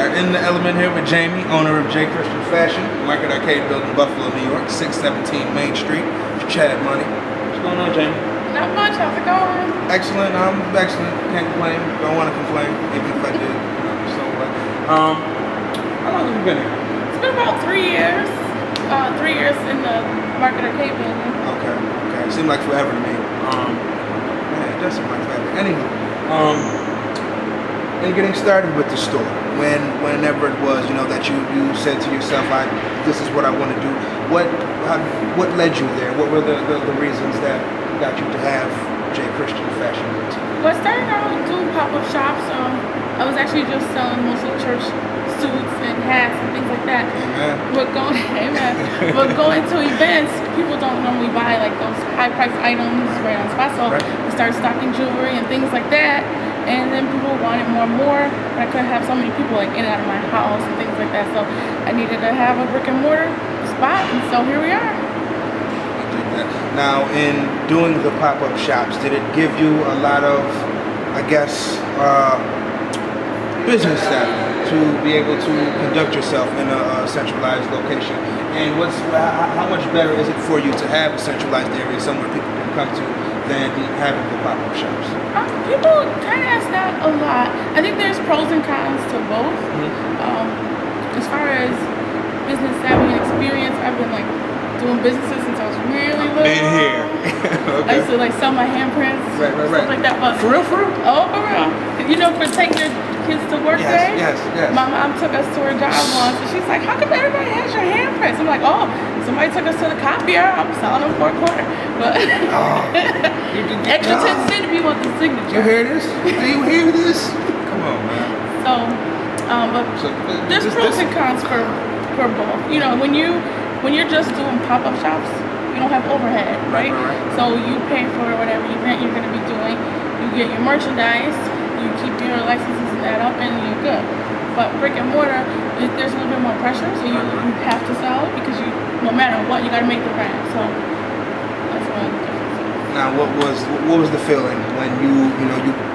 are in the element here with Jaime, owner of J Christian Fashion, Market Arcade Building, Buffalo, New York, 617 Main Street. Chad Money. What's going on, Jaime? Not much. How's it going? Excellent. I'm excellent. Can't complain. Don't want to complain, even if I did. How long have you been here? It's been about 3 years. 3 years in the Market Arcade Building. Okay. It seemed like forever to me. Man, it does seem like forever. Anyway, in getting started with the store, whenever it was, that you said to yourself, this is what I want to do. What led you there? What were the reasons that got you to have J Christian Fashion? Well, I started out doing pop-up shops. I was actually just selling mostly church suits and hats and things like that. Amen. But going to events, people don't normally buy like those high-priced items right on spot. So I started stocking jewelry and things like that. And then people wanted more and more, but I couldn't have so many people like in and out of my house and things like that. So I needed to have a brick and mortar spot, and so here we are. Now, in doing the pop-up shops, did it give you a lot of, business staff to be able to conduct yourself in a centralized location? And how much better is it for you to have a centralized area somewhere people can come to than having the pop-up shops? People kind of ask that a lot. I think there's pros and cons to both. As far as business savvy and experience, I've been doing businesses since I was really little. Been here. Okay. I used to sell my handprints, stuff like that. But for real? Oh, for real. For taking your kids to work day. Yes. My mom took us to her job once, and she's like, "How come everybody has your handprints?" I'm like, "Oh, somebody took us to the copier. I'm selling them for a quarter." But extra 10 cents if you want the signature. You hear this? Do you hear this? Come on, man. So, there's pros and cons for both. When you're just doing pop-up shops, you don't have overhead, right? So you pay for whatever event you're going to be doing. You get your merchandise, you keep your licenses and that up, and you're good. But brick and mortar, there's a little bit more pressure, so you have to sell it because no matter what, you got to make the rent. So that's one of the differences. Now, what was the feeling when you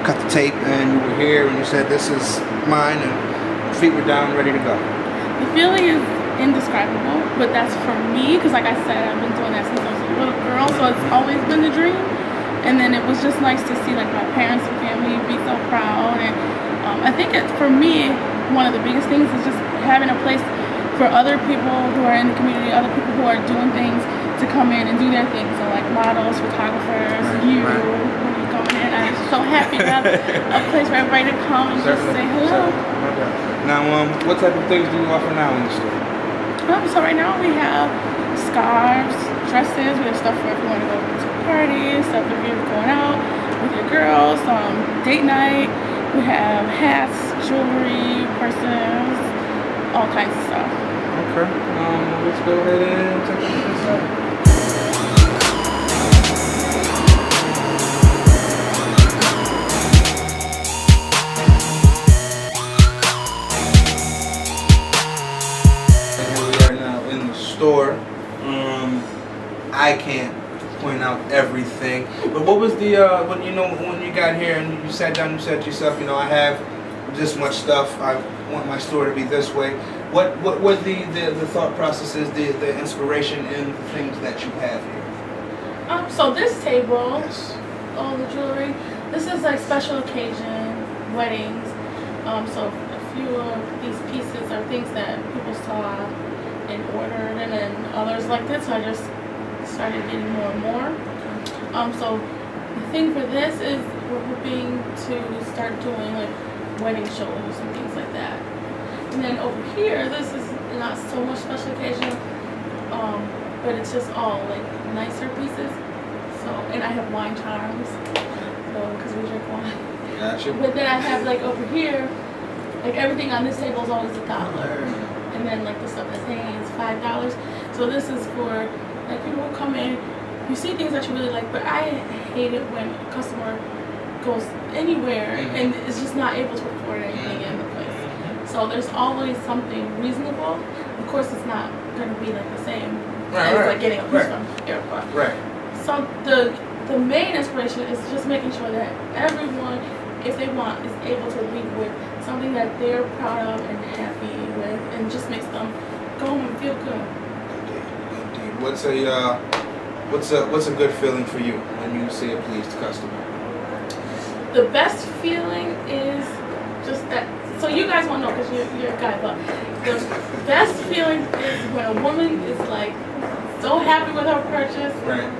cut the tape and you were here and you said this is mine and feet were down, ready to go? The feeling is indescribable, but that's for me because, like I said, I've been doing that since I was a little girl, so it's always been the dream. And then it was just nice to see my parents and family be so proud. And I think for me, one of the biggest things is just having a place for other people who are in the community, other people who are doing things to come in and do their things. So models, photographers, you coming in. I'm so happy to have a place for everybody to come and just say hello. Now, what type of things do you offer now in the store? So right now we have scarves, dresses, we have stuff for if you want to go to parties, stuff if you're going out with your girls, date night. We have hats, jewelry, purses, all kinds of stuff. Okay. Let's go ahead and take a look inside. Store. I can't point out everything, but what was the when you got here and you sat down, you said to yourself, I have this much stuff, I want my store to be this way. What were the thought processes, the inspiration in the things that you have here? So this table, all the jewelry, this is special occasion, weddings. So a few of these pieces are things that people saw and ordered, and then others like this, so I just started getting more and more. So the thing for this is we're hoping to start doing wedding shows and things like that. And then over here, this is not so much special occasion, but it's just all nicer pieces. So, and I have wine charms, because we drink wine. Gotcha. But then I have over here, everything on this table is always $1. And then the stuff that's hanging is $5. So this is for people who come in, you see things that you really like, but I hate it when a customer goes anywhere and is just not able to afford anything in the place. So there's always something reasonable. Of course, it's not going to be the same as getting a piece from airport. Right. So the main inspiration is just making sure that everyone if they want, is able to leave with something that they're proud of and happy with, and just makes them go home and feel good. Indeed. What's a good feeling for you when you see a pleased customer? The best feeling is just that. So you guys won't know because you're a guy, but the best feeling is when a woman is like so happy with her purchase. Right.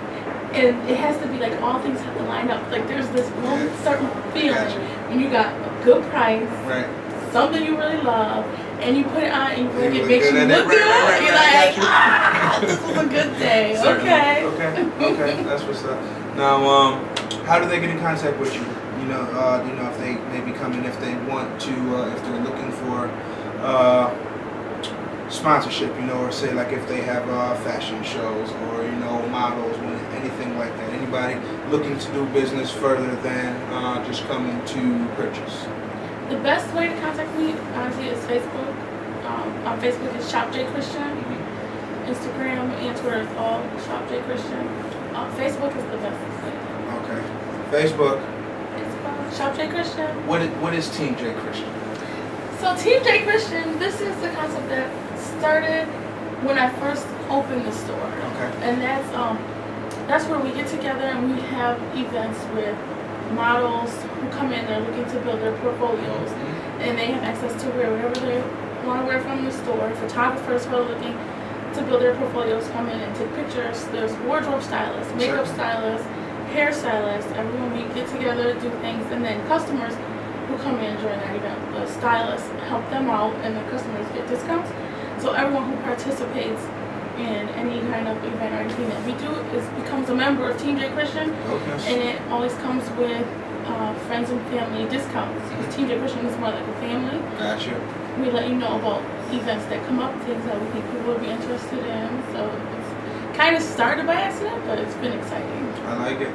And it has to be like all things have to line up. Like there's this one certain feeling when you got a good price, right, something you really love, and you put it on and you feel like it makes you good look good. right, You're right, like, this was a good day. Okay. Okay, that's what's up. Now, how do they get in contact with you? You know, if they maybe come in, if they want to, if they're looking for sponsorship, you know, or say like if they have fashion shows or models, anything like that. Anybody looking to do business further than just coming to purchase? The best way to contact me, honestly, is Facebook. On Facebook is Shop J Christian. Instagram and Twitter is all Shop J Christian. Facebook is the best way. Okay. Facebook. It's Shop J Christian. What is Team J Christian? So Team J Christian, this is the concept that started when I first opened the store. Okay. And that's where we get together and we have events with models who come in, they're looking to build their portfolios, and they have access to wear whatever they want to wear from the store. Photographers who are looking to build their portfolios come in and take pictures. There's wardrobe stylists, makeup stylists, hair stylists. Everyone we get together, do things, and then customers who come in during that event, the stylists help them out, and the customers get discounts. So everyone who participates in any kind of event or anything that we do becomes a member of Team J Christian, and it always comes with friends and family discounts. Because Team J Christian is more like a family. Gotcha. We let you know about events that come up, things that we think people would be interested in. So it's kind of started by accident, but it's been exciting. I like it.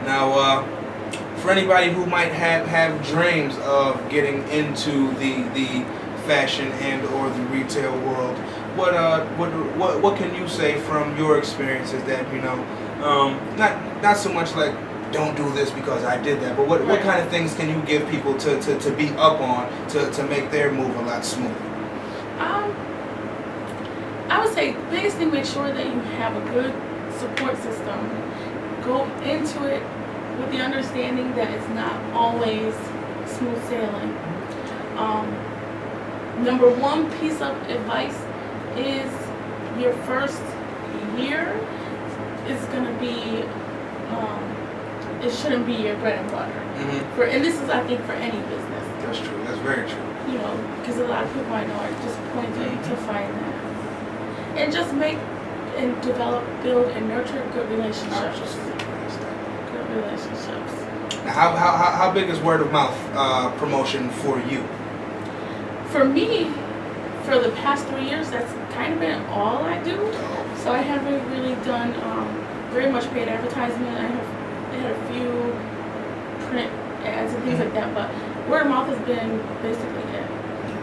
Now, for anybody who might have dreams of getting into the fashion and or the retail world, what can you say from your experiences that not so much like don't do this because I did that, but what kind of things can you give people to be up on to make their move a lot smoother? I would say biggest thing, make sure that you have a good support system. Go into it with the understanding that it's not always smooth sailing. Number one piece of advice is your first year is going to be, it shouldn't be your bread and butter. And this is, I think, for any business. That's true. That's very true. Because a lot of people I know are disappointed to find that. And just make and develop, build, and nurture good relationships. Good relationships. Now, how big is word of mouth promotion for you? For me, for the past 3 years, that's kind of been all I do. So I haven't really done very much paid advertisement. I have had a few print ads and things like that, but word of mouth has been basically it.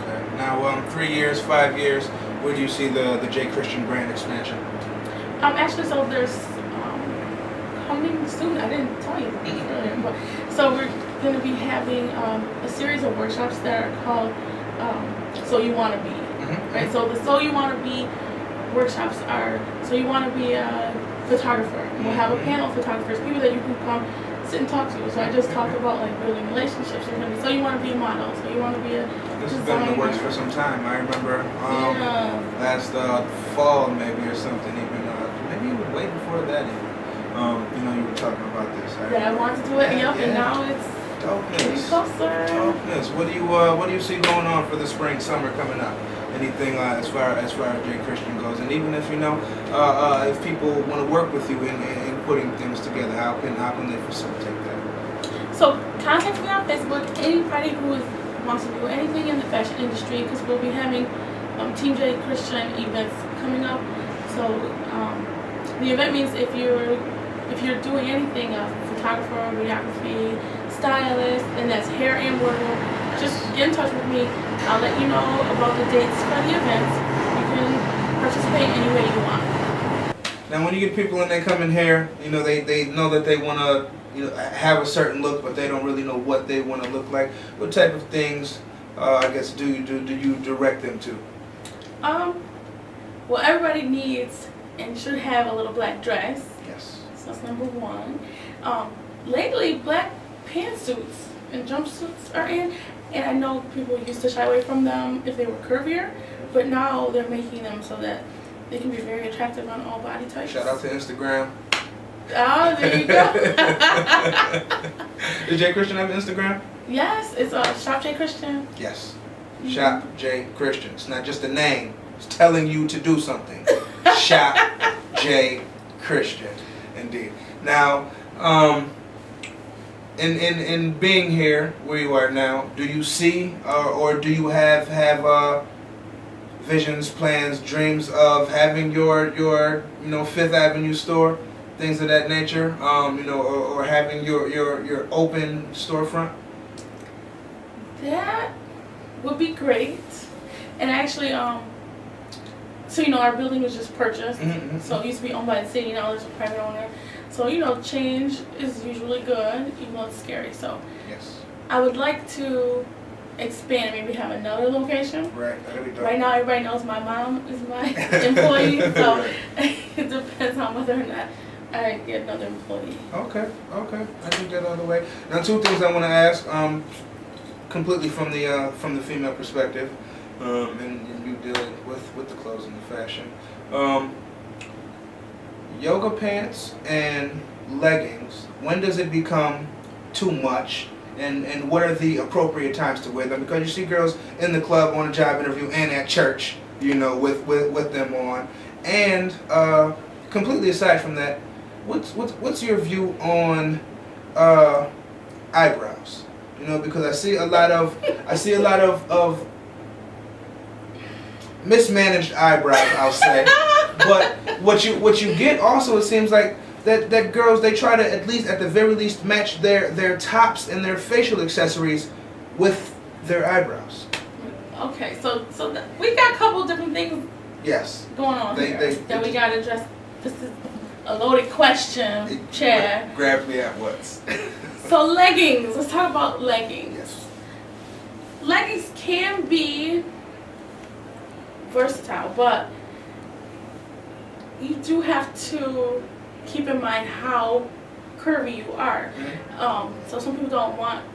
Okay. Now, 3 years, 5 years, where do you see the J Christian brand expansion? Actually, so there's coming soon. I didn't tell you this earlier, but so we're going to be having a series of workshops that are called So You Want to Be, right? So the So You Want to Be workshops are, so you want to be a photographer. We'll have a panel of photographers, people that you can come sit and talk to. So I just talked about like building relationships. So you want to be a model. So you want to be a This has been in the works for some time. I remember last fall maybe or something. Even maybe even way before that. You were talking about this. I wanted to do it. And now it's getting closer. Dopeness. What do you see going on for the spring, summer coming up? Anything as far as J Christian goes, and even if if people want to work with you in putting things together, how can they facilitate that? So contact me on Facebook. Anybody who wants to do anything in the fashion industry, because we'll be having Team J Christian events coming up. So the event means if you're doing anything, a photographer, videography, stylist, and that's hair and wardrobe, just get in touch with me. I'll let you know about the dates for the events. You can participate any way you want. Now, when you get people and they come in here, they know that they want to have a certain look, but they don't really know what they want to look like. What type of things, I guess, do you direct them to? Well, everybody needs and should have a little black dress. Yes. So that's number one. Lately, black pantsuits and jumpsuits are in, and I know people used to shy away from them if they were curvier, but now they're making them so that they can be very attractive on all body types. Shout out to Instagram. Oh, there you go. Does J Christian have an Instagram? Yes, it's Shop J Christian. Yes. Shop J Christian. It's not just a name. It's telling you to do something. Shop J Christian. Indeed. Now, in being here where you are now, do you see or do you have visions, plans, dreams of having your Fifth Avenue store, things of that nature, or having your open storefront? That would be great. And actually, so our building was just purchased. Mm-hmm. So it used to be owned by the city. Now there's a private owner. So change is usually good, even though it's scary. So Yes. I would like to expand, maybe have another location. Right. Right now, everybody knows my mom is my employee, so Right. it depends on whether or not I get another employee. Okay. I think that all the way. Now, two things I want to ask, completely from the female perspective, and you dealing with the clothes and the fashion. Yoga pants and leggings. When does it become too much? And what are the appropriate times to wear them? Because you see girls in the club, on a job interview, and at church, with them on. And completely aside from that, what's your view on eyebrows? Because I see a lot of mismanaged eyebrows, I'll say. But what you get also, it seems like that girls, they try to at the very least match their tops and their facial accessories with their eyebrows. Okay, so we got a couple different things. Yes. Going on that we got to address. This is a loaded question, Chad. Grab me at once. So leggings. Let's talk about leggings. Yes. Leggings can be versatile, but you do have to keep in mind how curvy you are. Mm-hmm. So some people don't want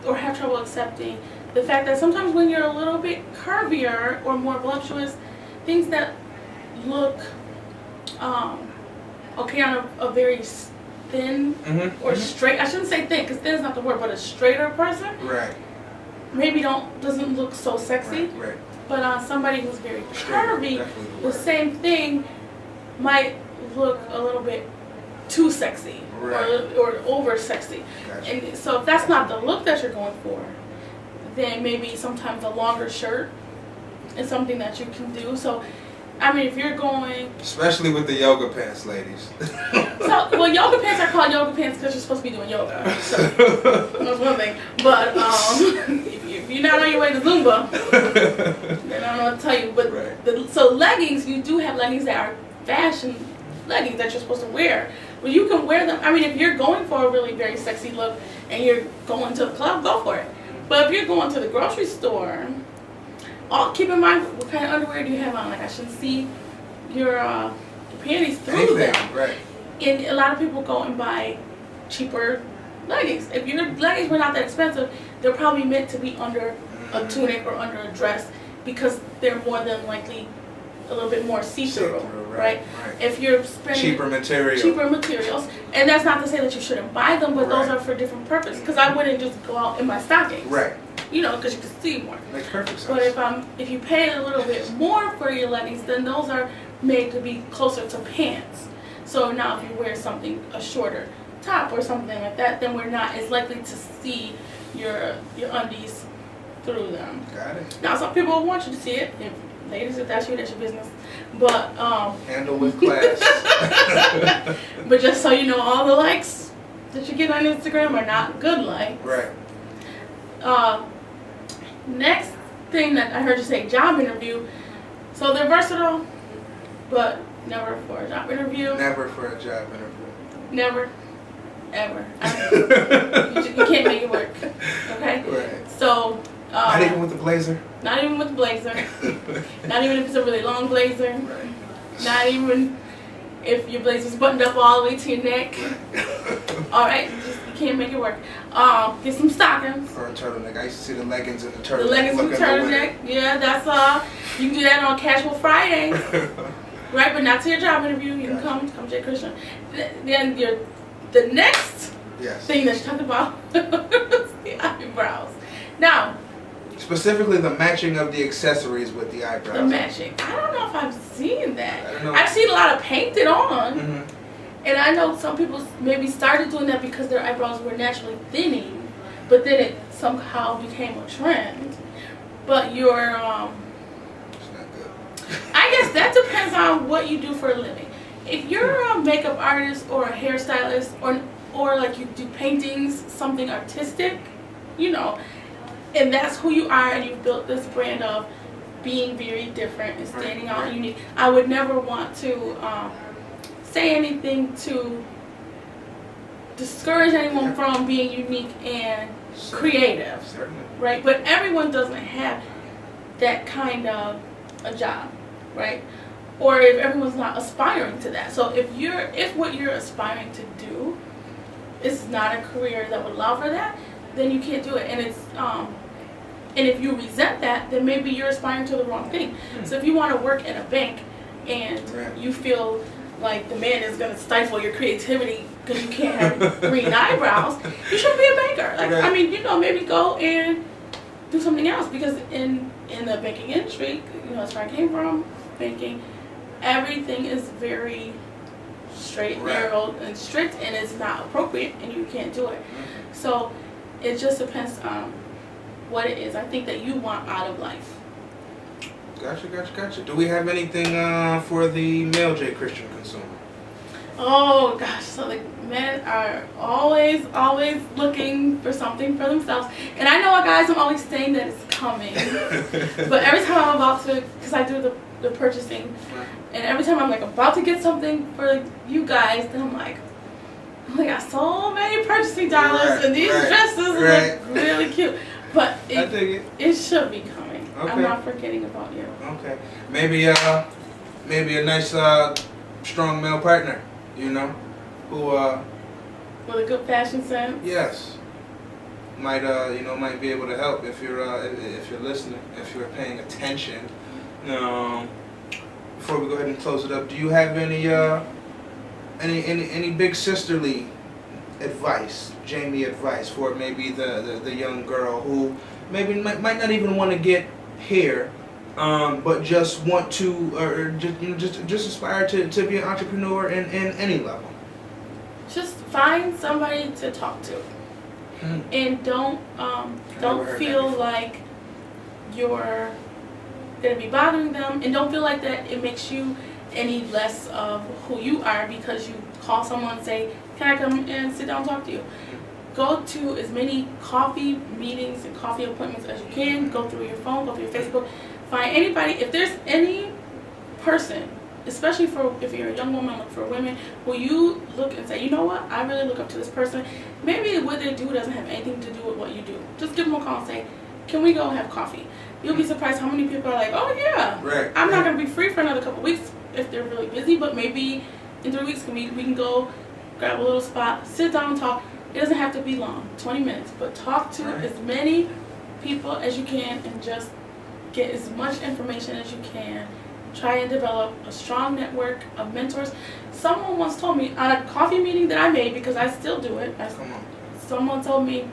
or have trouble accepting the fact that sometimes when you're a little bit curvier or more voluptuous, things that look okay on a very thin or straight, I shouldn't say thin because thin is not the word, but a straighter person, Right. maybe doesn't look so sexy. Right. But on somebody who's very curvy, Definitely the same thing might look a little bit too sexy, Right. or over sexy. Gotcha. And so if that's not the look that you're going for, then maybe sometimes a longer shirt is something that you can do. So, I mean, if you're going... Especially with the yoga pants, ladies. Well, yoga pants are called yoga pants because you're supposed to be doing yoga. So, that's one thing. But if you're not on your way to Zumba, then I don't know what to tell you. But Right. so leggings, you do have leggings that are fashion leggings that you're supposed to wear. But you can wear them. I mean, if you're going for a really very sexy look and you're going to the club, go for it. But if you're going to the grocery store, keep in mind what kind of underwear do you have on. Like, I shouldn't see your panties through them. Right. And a lot of people go and buy cheaper leggings. If your leggings were not that expensive, they're probably meant to be under a tunic or under a dress because they're more than likely a little bit more see-through, right? If you're spending cheaper materials, and that's not to say that you shouldn't buy them, but those are for different purposes. Because I wouldn't just go out in my stockings, Right. Because you can see more. Makes perfect sense. But if you pay a little bit more for your leggings, then those are made to be closer to pants. So now if you wear a shorter top or something like that, then we're not as likely to see your undies through them. Got it. Now some people want you to see it. Ladies, if that's you, that's your business. But handle with class. but just so you know, all the likes that you get on Instagram are not good likes. Right. Next thing that I heard you say, job interview. So they're versatile, but never for a job interview. Never for a job interview. Never. ever. You can't make it work. Okay. Right. So. Not even with the blazer. Not even with the blazer. Not even if it's a really long blazer. Right. Not even if your blazer's buttoned up all the way to your neck. All right, you can't make it work. Get some stockings. Or a turtleneck. I used to see the leggings and the turtleneck. The leggings and turtleneck. Yeah, that's you can do that on Casual Fridays. Right, but not to your job interview. You can come J. Christian. Then the next thing that you talked about is the eyebrows. Now, specifically the matching of the accessories with the eyebrows. The matching. I don't know if I've seen that. I don't know. I've seen a lot of painted on. Mm-hmm. And I know some people maybe started doing that because their eyebrows were naturally thinning, but then it somehow became a trend. But it's not good. I guess that depends on what you do for a living. If you're a makeup artist or a hairstylist or like you do paintings, something artistic, you know, and that's who you are and you've built this brand of being very different and standing out and unique, I would never want to say anything to discourage anyone from being unique and creative. Certainly. Right? But everyone doesn't have that kind of a job, right? Or if everyone's not aspiring to that. So if what you're aspiring to do is not a career that would allow for that, then you can't do it. And it's and if you resent that, then maybe you're aspiring to the wrong thing. So if you want to work in a bank and you feel like the man is going to stifle your creativity because you can't have green eyebrows, you shouldn't be a banker. Like, I mean, you know, maybe go and do something else, because in the banking industry, you know, that's where I came from, banking, everything is very straight, narrow, and strict, and it's not appropriate, and you can't do it. So it just depends on what it is I think that you want out of life. Gotcha. Do we have anything for the male J. Christian consumer? Oh gosh, so the men are always looking for something for themselves. And I know, guys, I'm always saying that it's coming. But every time I'm about to, because I do the purchasing, and every time I'm like about to get something for like, you guys, then I'm like, oh, I got so many purchasing dollars, and these dresses look really cute. But it should be coming. Okay. I'm not forgetting about you. Okay. Maybe a nice strong male partner, you know, who with a good fashion sense. Yes. Might might be able to help if you're listening, if you're paying attention. Before we go ahead and close it up, do you have any big sisterly advice, Jaime advice for maybe the young girl who maybe might not even want to get hair, but just want to, or just aspire to be an entrepreneur in any level? Just find somebody to talk to, and don't feel like you're gonna be bothering them, and don't feel like that it makes you any less of who you are because you call someone and say, can I come and sit down and talk to you? Go to as many coffee meetings and coffee appointments as you can. Go through your phone, go through your Facebook. Find anybody. If there's any person, especially if you're a young woman, look for women who you look and say, you know what, I really look up to this person. Maybe what they do doesn't have anything to do with what you do. Just give them a call and say, can we go have coffee? You'll be surprised how many people are like, oh yeah, I'm not going to be free for another couple weeks if they're really busy, but maybe in 3 weeks we can go grab a little spot, sit down and talk. It doesn't have to be long, 20 minutes, but talk to as many people as you can and just get as much information as you can. Try and develop a strong network of mentors. Someone once told me on a coffee meeting that I made, because I still do it, someone told me,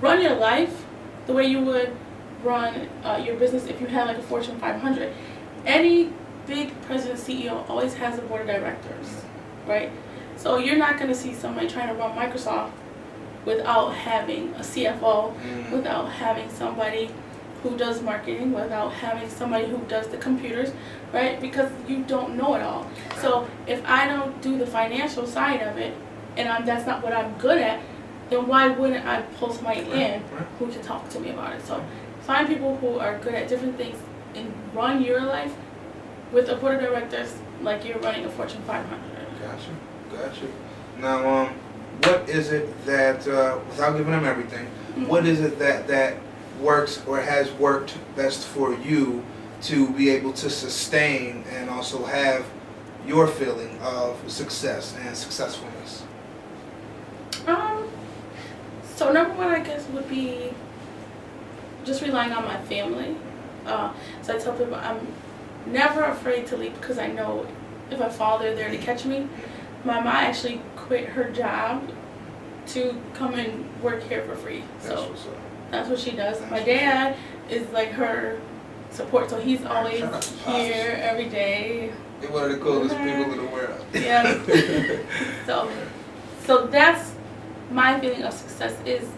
run your life the way you would run your business if you had like a Fortune 500. Any big president, CEO always has a board of directors, right? So you're not going to see somebody trying to run Microsoft without having a CFO, without having somebody who does marketing, without having somebody who does the computers, right? Because you don't know it all. So if I don't do the financial side of it, and that's not what I'm good at, then why wouldn't I pull somebody in who can talk to me about it? So find people who are good at different things and run your life with a board of directors like you're running a Fortune 500. Gotcha. Now, what is it that, without giving them everything, what is it that works or has worked best for you to be able to sustain and also have your feeling of success and successfulness? So number one, I guess, would be just relying on my family. So I tell people I'm never afraid to leave because I know if I fall, they're there to catch me. My mom actually quit her job to come and work here for free. So that's what she does. My dad is like her support, so he's always here every day. You're one of the coolest people in the world. Yeah. So that's my feeling of success is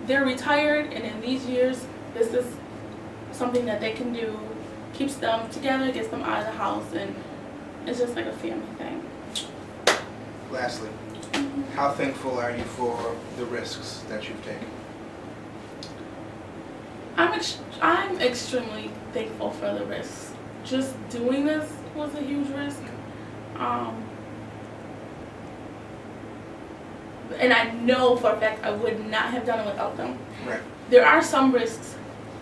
they're retired, and in these years, this is something that they can do, keeps them together, gets them out of the house, and it's just like a family thing. Lastly, how thankful are you for the risks that you've taken? I'm extremely thankful for the risks. Just doing this was a huge risk. And I know for a fact I would not have done it without them. Right. There are some risks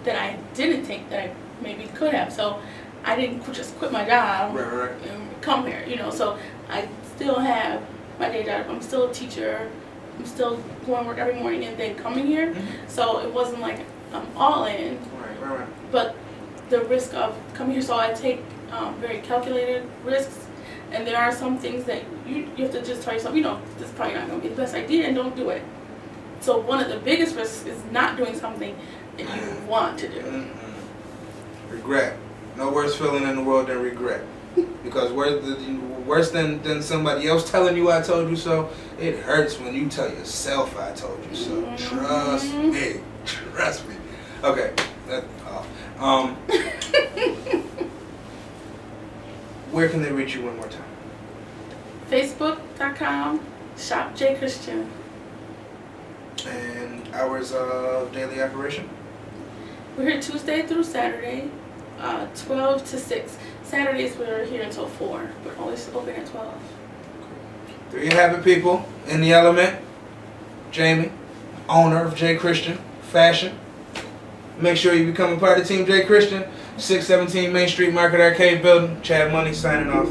that I didn't take that I maybe could have. So I didn't just quit my job and come here, So I still have my day job. I'm still a teacher. I'm still going to work every morning and then coming here. Mm-hmm. So it wasn't like I'm all in. Right. But the risk of coming here, so I take very calculated risks. And there are some things that you have to just tell yourself, this is probably not going to be the best idea, and don't do it. So one of the biggest risks is not doing something that you want to do. Mm-hmm. Regret. No worse feeling in the world than regret. Because worse than somebody else telling you I told you so, it hurts when you tell yourself I told you so. Mm-hmm. Trust me. Okay. Where can they reach you one more time? Facebook.com, Shop J Christian. And hours of daily operation? We're here Tuesday through Saturday, 12 to 6. Saturdays we're here until 4, but always open at 12. There you have it, people. In the element, Jaime, owner of J Christian Fashion. Make sure you become a part of Team J Christian. 617 Main Street Market Arcade Building. Chad Money signing off.